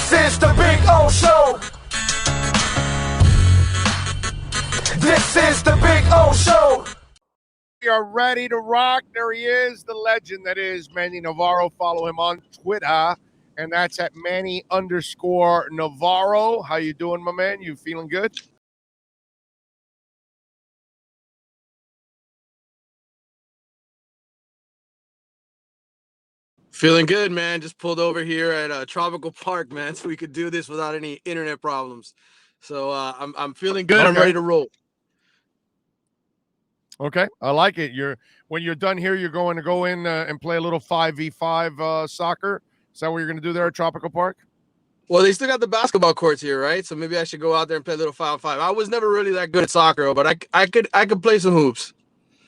This is the Big O Show. This is the Big O Show. We are ready to rock. There he is, the legend that is Manny Navarro. Follow him on Twitter, and that's at Manny_Navarro. How you doing, my man? You feeling good? Feeling good, man. Just pulled over here at Tropical Park, man, so we could do this without any internet problems. So I'm feeling good. Okay. I'm ready to roll. Okay, I like it. When you're done here, you're going to go in and play a little 5v5 soccer. Is that what you're going to do there at Tropical Park? Well, they still got the basketball courts here, right? So maybe I should go out there and play a little 5-5. I was never really that good at soccer, but I could play some hoops.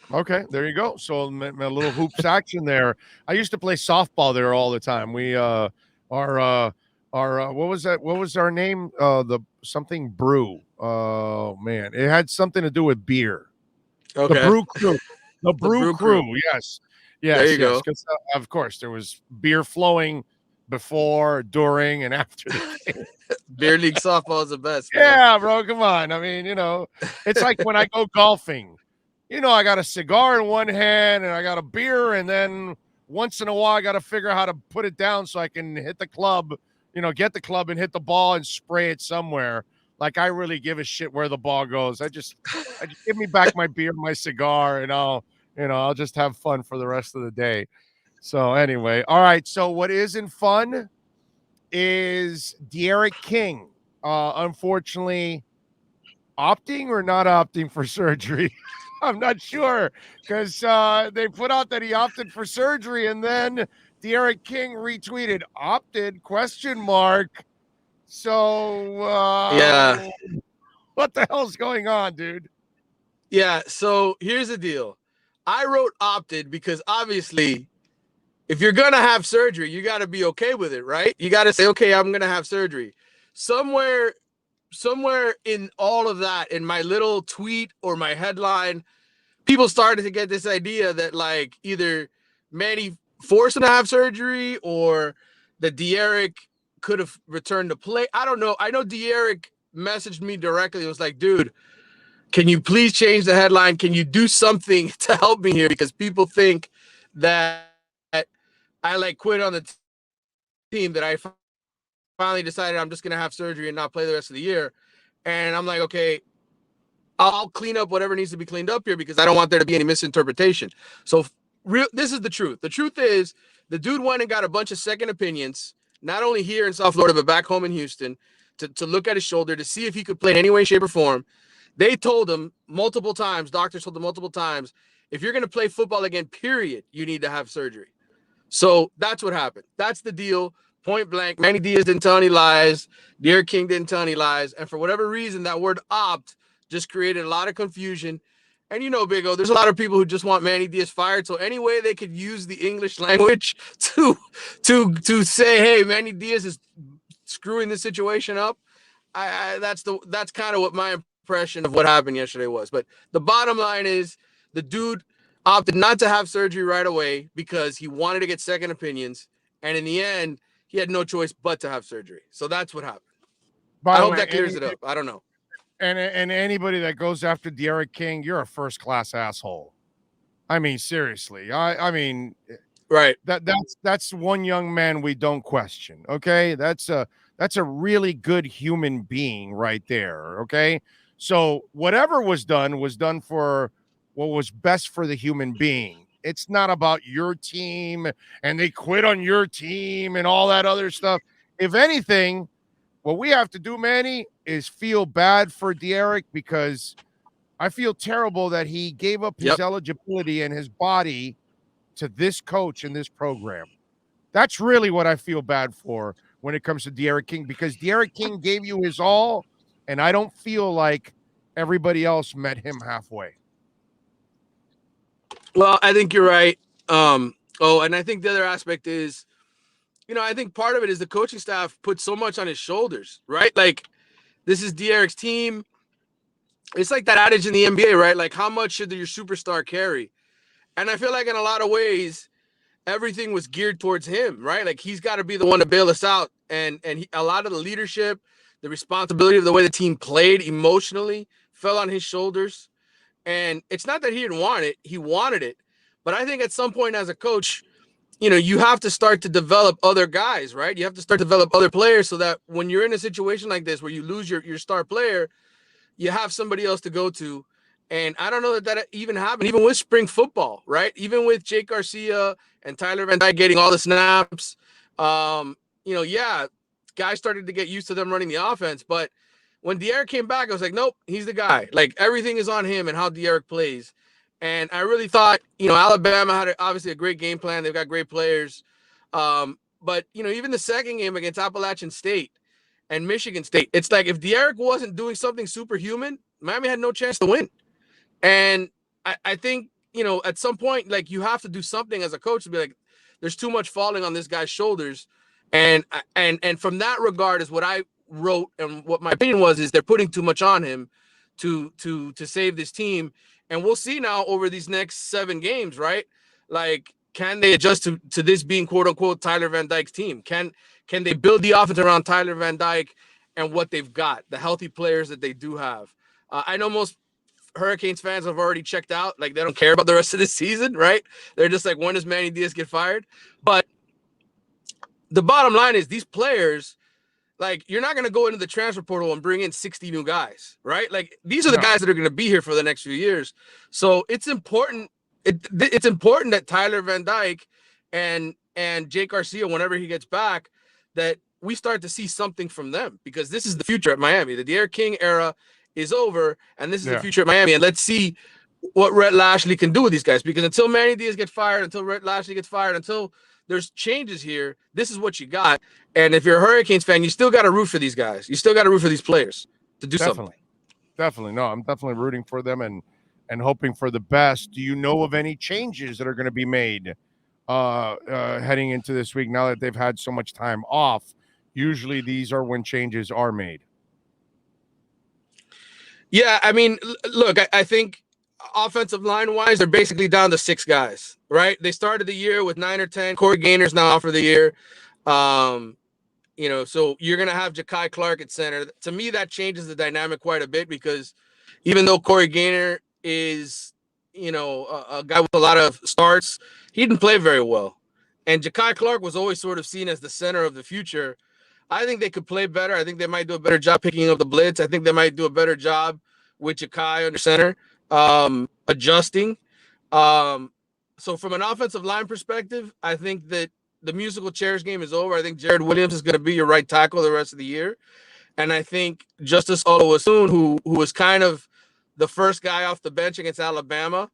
Okay, there you go. So a little hoops action there. I used to play softball there all the time. We our what was that? What was our name? The something brew. Oh man, it had something to do with beer. Okay. The brew crew. The brew crew. Yes. There you go. Of course, there was beer flowing before, during, and after the game. Beer league softball is the best. Man. Yeah, bro. Come on. I mean, it's like when I go golfing. I got a cigar in one hand and I got a beer, and then once in a while I got to figure out how to put it down so I can hit the club, get the club and hit the ball and spray it somewhere. Like I really give a shit where the ball goes. I just give me back my beer, my cigar, and I'll just have fun for the rest of the day. So anyway, all right. So what isn't fun is De'Aaron King, unfortunately, opting or not opting for surgery. I'm not sure because they put out that he opted for surgery, and then De'Aaron King retweeted opted ? So yeah, what the hell's going on, dude? Yeah, so here's the deal. I wrote opted because obviously if you're going to have surgery, you got to be okay with it, right? You got to say, okay, I'm going to have surgery. Somewhere in all of that, in my little tweet or my headline, people started to get this idea that like either Manny forced him to have surgery or that De'Aaron could have returned to play. I don't know. I know De'Aaron messaged me directly. It was like, dude, can you please change the headline? Can you do something to help me here? Because people think that I like quit on the team, that I finally decided I'm just going to have surgery and not play the rest of the year. And I'm like, okay, I'll clean up whatever needs to be cleaned up here because I don't want there to be any misinterpretation. So this is the truth. The truth is the dude went and got a bunch of second opinions, not only here in South Florida, but back home in Houston, to look at his shoulder, to see if he could play in any way, shape, or form. They told him multiple times, doctors told him multiple times, if you're going to play football again, period, you need to have surgery. So that's what happened. That's the deal. Point blank. Manny Diaz didn't tell any lies. De'Aaron King didn't tell any lies. And for whatever reason, that word opt just created a lot of confusion. And Big O, there's a lot of people who just want Manny Diaz fired. So any way they could use the English language to say, hey, Manny Diaz is screwing this situation up, that's kind of what my impression of what happened yesterday was. But the bottom line is the dude opted not to have surgery right away because he wanted to get second opinions. And in the end, he had no choice but to have surgery. So that's what happened. I hope that clears it up. I don't know. And anybody that goes after De'Aaron King, you're a first-class asshole. I mean, seriously. I mean, right. That's one young man we don't question. Okay, that's a really good human being right there. Okay, so whatever was done for what was best for the human being. It's not about your team and they quit on your team and all that other stuff. If anything, what we have to do, Manny, is feel bad for De'Aaron because I feel terrible that he gave up his eligibility and his body to this coach and this program. That's really what I feel bad for when it comes to De'Aaron King, because De'Aaron King gave you his all, and I don't feel like everybody else met him halfway. Well, I think you're right. And I think the other aspect is, I think part of it is the coaching staff put so much on his shoulders, right? Like, this is De'Aaron's team. It's like that adage in the NBA, right? Like, how much should your superstar carry? And I feel like in a lot of ways, everything was geared towards him, right? Like he's got to be the one to bail us out. And a lot of the leadership, the responsibility of the way the team played emotionally fell on his shoulders. And it's not that he didn't want it, he wanted it. But I think at some point as a coach, you know, you have to start to develop other guys, right? You have to start to develop other players so that when you're in a situation like this where you lose your star player, you have somebody else to go to. And I don't know that even happened, even with spring football, right? Even with Jake Garcia and Tyler Van Dyke getting all the snaps. You know, yeah, guys started to get used to them running the offense. But when De'Aaron came back, I was like, nope, he's the guy. Like everything is on him and how De'Aaron plays. And I really thought, you know, Alabama had obviously a great game plan. They've got great players. But, you know, even the second game against Appalachian State and Michigan State, it's like if De'Aaron wasn't doing something superhuman, Miami had no chance to win. And I think, you know, at some point, like you have to do something as a coach to be like, there's too much falling on this guy's shoulders. And from that regard is what I wrote. And what my opinion was, is they're putting too much on him to save this team. And we'll see now over these next 7 games, right? Like, can they adjust to this being quote unquote Tyler Van Dyke's team? Can they build the offense around Tyler Van Dyke and what they've got, the healthy players that they do have? I know most Hurricanes fans have already checked out. Like they don't care about the rest of the season, right? They're just like, when does Manny Diaz get fired? But the bottom line is these players, like you're not going to go into the transfer portal and bring in 60 new guys, right? Like these are the guys that are going to be here for the next few years. So it's important. It's important that Tyler Van Dyke and Jake Garcia, whenever he gets back, that we start to see something from them, because this is the future at Miami. The De'Aaron King era is over, and this is the future at Miami. And let's see what Rhett Lashley can do with these guys, because until Manny Diaz gets fired, until Rhett Lashley gets fired, until there's changes here, this is what you got. And if you're a Hurricanes fan, you still got to root for these guys. You still got to root for these players to do something. Definitely. No, I'm definitely rooting for them and hoping for the best. Do you know of any changes that are going to be made heading into this week now that they've had so much time off? Usually these are when changes are made. Yeah, I mean, look, I think offensive line-wise, they're basically down to 6 guys, right? They started the year with 9 or 10. Corey Gaynor's now out for the year. You know, so you're going to have Ja'Kai Clark at center. To me, that changes the dynamic quite a bit, because even though Corey Gaynor is, you know, a guy with a lot of starts, he didn't play very well. And Ja'Kai Clark was always sort of seen as the center of the future. I think they could play better. I think they might do a better job picking up the blitz. I think they might do a better job with Ja'Kai under center, adjusting. So from an offensive line perspective, I think that the musical chairs game is over. I think Jared Williams is going to be your right tackle the rest of the year. And I think Justice Oluwaseun, who was kind of the first guy off the bench against Alabama,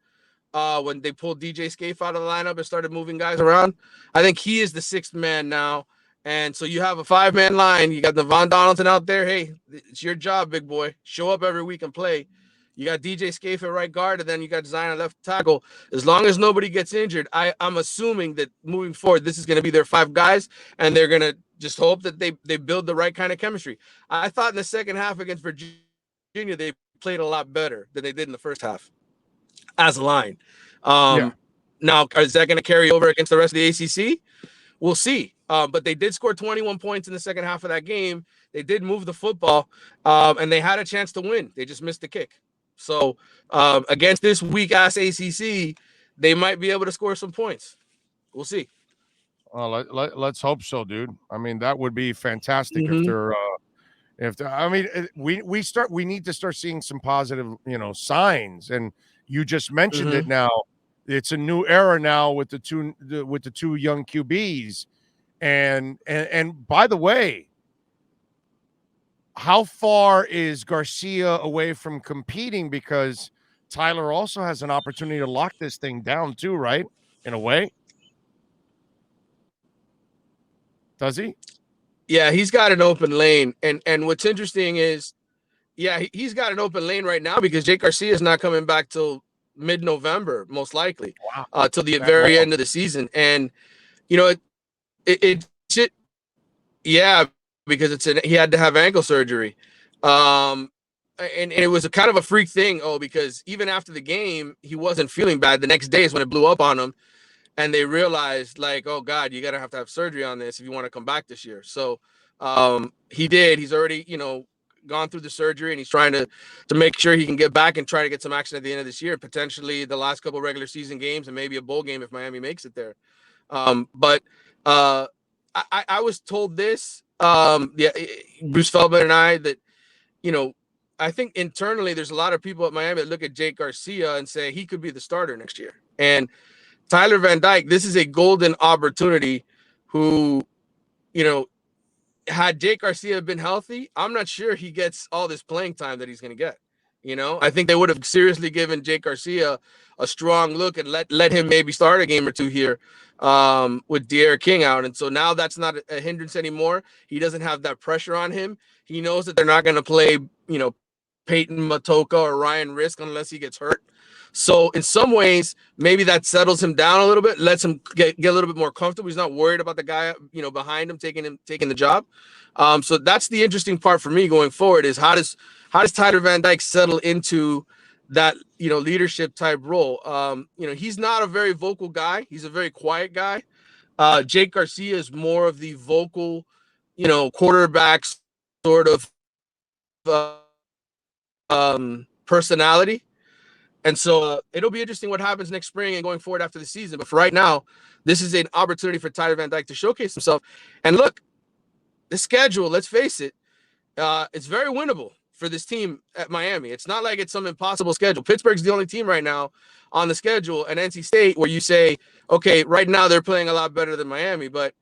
when they pulled DJ Scaife out of the lineup and started moving guys around, I think he is the 6th man now. And so you have a 5-man line. You got Devon Donaldson out there. Hey, it's your job, big boy. Show up every week and play. You got DJ Scaife at right guard, and then you got Zion at left tackle. As long as nobody gets injured, I'm assuming that moving forward, this is going to be their 5 guys, and they're going to just hope that they build the right kind of chemistry. I thought in the second half against Virginia, they played a lot better than they did in the first half as a line. Now, is that going to carry over against the rest of the ACC? We'll see. But they did score 21 points in the second half of that game. They did move the football, and they had a chance to win. They just missed the kick. So against this weak-ass ACC, they might be able to score some points. We'll see. Well, let's hope so, dude. I mean, that would be fantastic if they're I mean, we need to start seeing some positive, you know, signs. And you just mentioned it now. It's a new era now with the two young QBs. And by the way, how far is Garcia away from competing? Because Tyler also has an opportunity to lock this thing down too, right? In a way. Does he? Yeah, he's got an open lane. And what's interesting is, yeah, he's got an open lane right now because Jake Garcia is not coming back till mid-November, most likely, till the very end of the season. And, you know, it should, yeah, because he had to have ankle surgery. And it was a kind of a freak thing. Because even after the game, he wasn't feeling bad. The next day is when it blew up on him. and they realized like, oh God, you're gonna have to have surgery on this if you want to come back this year. So he did. He's already, gone through the surgery, and he's trying to make sure he can get back and try to get some action at the end of this year, potentially the last couple of regular season games and maybe a bowl game if Miami makes it there. But I was told this, Bruce Feldman and I, that, I think internally there's a lot of people at Miami that look at Jake Garcia and say he could be the starter next year. And Tyler Van Dyke, this is a golden opportunity who, had Jake Garcia been healthy, I'm not sure he gets all this playing time that he's going to get. I think they would have seriously given Jake Garcia a strong look and let him maybe start a game or two here with De'Aaron King out. And so now that's not a hindrance anymore. He doesn't have that pressure on him. He knows that they're not going to play, Peyton Matoka or Ryan Risk unless he gets hurt. So in some ways, maybe that settles him down a little bit, lets him get a little bit more comfortable. He's not worried about the guy, behind him taking the job. So that's the interesting part for me going forward is how does Tyler Van Dyke settle into that, leadership type role? He's not a very vocal guy. He's a very quiet guy. Jake Garcia is more of the vocal, quarterback sort of personality. And so it'll be interesting what happens next spring and going forward after the season. But for right now, this is an opportunity for Tyler Van Dyke to showcase himself. And look, the schedule, let's face it, it's very winnable for this team at Miami. It's not like it's some impossible schedule. Pittsburgh's the only team right now on the schedule, and NC State, where you say, okay, right now they're playing a lot better than Miami, but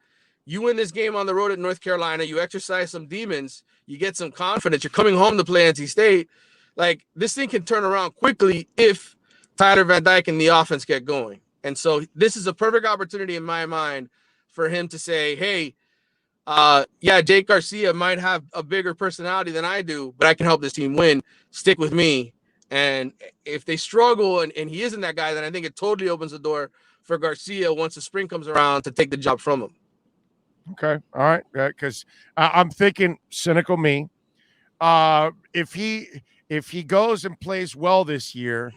you win this game on the road at North Carolina, you exercise some demons, you get some confidence, you're coming home to play NC State. Like, this thing can turn around quickly if Tyler Van Dyke and the offense get going. And so this is a perfect opportunity in my mind for him to say, hey, Jake Garcia might have a bigger personality than I do, but I can help this team win. Stick with me. And if they struggle and he isn't that guy, then I think it totally opens the door for Garcia once the spring comes around to take the job from him. Okay. All right. Because I'm thinking, cynical me, if he goes and plays well this year,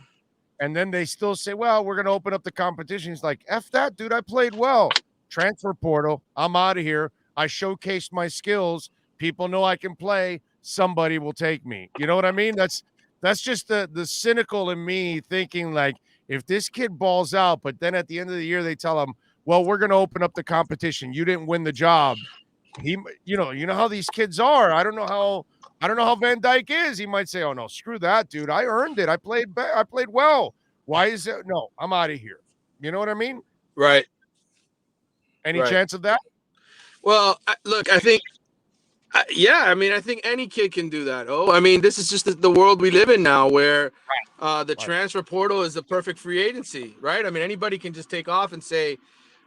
and then they still say, well, we're going to open up the competition, he's like, F that, dude, I played well. Transfer portal, I'm out of here. I showcased my skills. People know I can play. Somebody will take me. You know what I mean? That's just the cynical in me thinking, like, if this kid balls out, but then at the end of the year they tell him, well, we're going to open up the competition. You didn't win the job. You know how these kids are. I don't know how Van Dyke is. He might say, oh no, screw that, dude. I earned it. I played well. Why is it? No, I'm out of here. You know what I mean? Right. Any chance of that? Well, look, I think, I think any kid can do that. Oh, I mean, this is just the world we live in now where the transfer portal is the perfect free agency, right? I mean, anybody can just take off and say,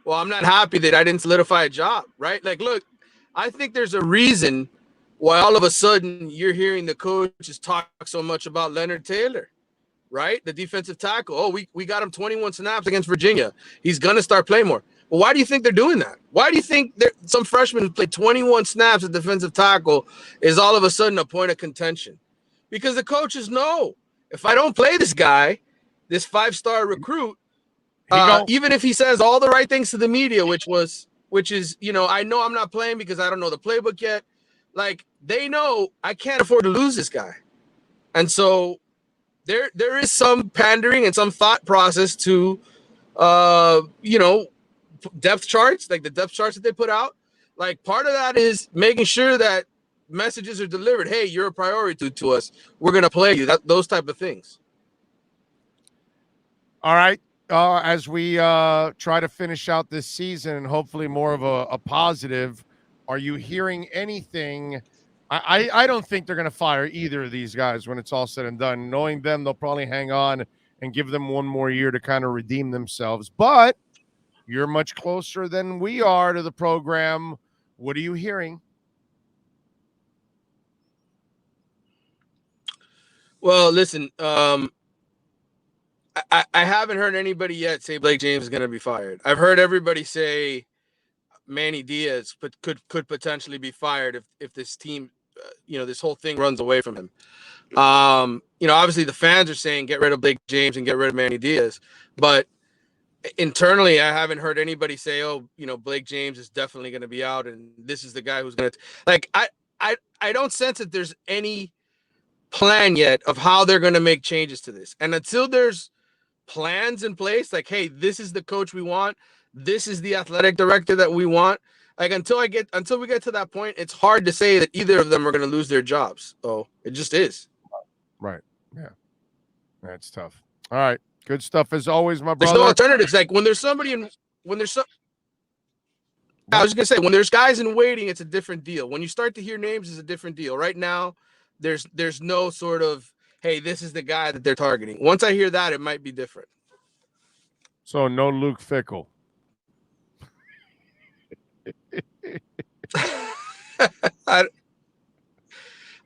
well, I'm not happy that I didn't solidify a job, right? Like, look, I think there's a reason why all of a sudden you're hearing the coaches talk so much about Leonard Taylor, right? The defensive tackle. Oh, we got him 21 snaps against Virginia. He's going to start playing more. Well, why do you think they're doing that? Why do you think some freshman who played 21 snaps at defensive tackle is all of a sudden a point of contention? Because the coaches know, if I don't play this guy, this 5-star recruit, even if he says all the right things to the media, which is, I know I'm not playing because I don't know the playbook yet. Like, they know I can't afford to lose this guy. And so there is some pandering and some thought process to, depth charts, like the depth charts that they put out. Like, part of that is making sure that messages are delivered. Hey, you're a priority to us. We're going to play you. Those type of things. All right. As we try to finish out this season and hopefully more of a positive, are you hearing anything? I don't think they're going to fire either of these guys when it's all said and done. Knowing them, they'll probably hang on and give them one more year to kind of redeem themselves. But you're much closer than we are to the program. What are you hearing? Well, listen, I haven't heard anybody yet say Blake James is going to be fired. I've heard everybody say Manny Diaz could potentially be fired if this team, this whole thing runs away from him. Obviously the fans are saying get rid of Blake James and get rid of Manny Diaz, but internally, I haven't heard anybody say, "Oh, Blake James is definitely going to be out, and this is the guy who's going to." Like, I don't sense that there's any plan yet of how they're going to make changes to this, and until there's plans in place, like, hey, this is the coach we want, this is the athletic director that we want. Like, until we get to that point, it's hard to say that either of them are going to lose their jobs. Oh, it just is. Right. Yeah. That's tough. All right. Good stuff as always, my There's brother. no alternatives. Like, when there's somebody in, when there's some, I was just gonna say, when there's guys in waiting, it's a different deal. When you start to hear names, it's a different deal. Right now, there's no sort of, hey, this is the guy that they're targeting. Once I hear that, it might be different. So no Luke Fickell.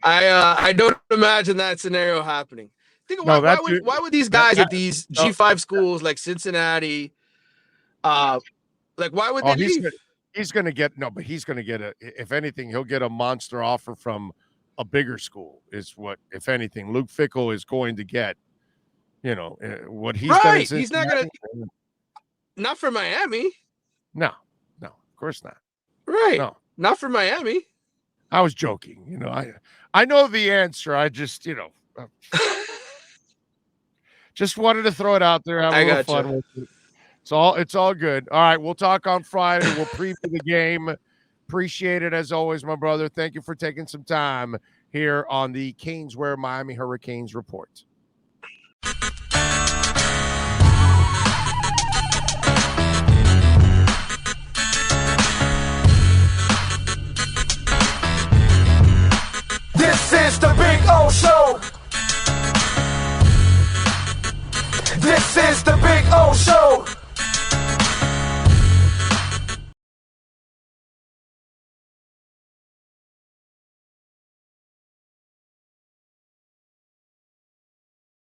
I don't imagine that scenario happening. Think of why would these guys at these G5 schools like Cincinnati, like, why would they leave? He's going to get if anything, he'll get a monster offer from a bigger school. Is what, if anything, Luke Fickell is going to get. What he's right. He's not going to. Not for Miami. No, of course not. Right. No, not for Miami. I was joking. I know the answer. I just, just wanted to throw it out there. Have a little fun with it. It's all good. All right, we'll talk on Friday. We'll preview the game. Appreciate it as always, my brother. Thank you for taking some time here on the Caneswear Miami Hurricanes Report. This is the Big O Show. This is the Big O Show.